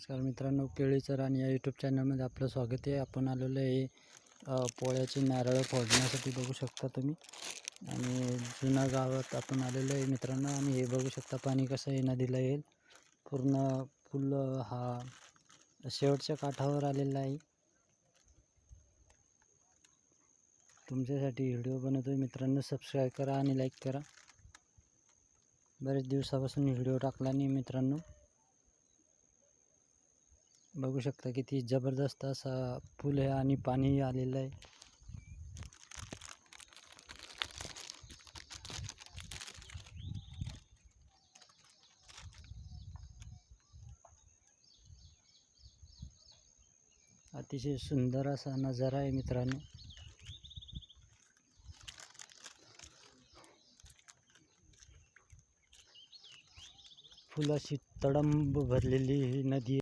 नमस्कार मित्रांनो, केळीचं रान या यूट्यूब चॅनलमध्ये आपलं स्वागत आहे. आपण आलेलो आहे पोळ्याची नारळ फोडण्यासाठी, बघू शकता तुम्ही. आणि जुना गावात आपण आलेलो आहे मित्रांनो. आणि हे बघू शकता पाणी कसं आहे नदीला येईल. पूर्ण पूल हा शेवटच्या काठावर आलेला आहे. तुमच्यासाठी व्हिडिओ बनवतोय मित्रांनो. सबस्क्राईब करा आणि लाईक करा. बरेच दिवसापासून व्हिडिओ टाकला नाही मित्रांनो. बघू शकता किती जबरदस्त असा पूल आहे आणि पाणी आलेलं आहे. अतिशय सुंदर असा नजारा आहे मित्रांनो. फुलाशी तडंब भरलेली ही नदी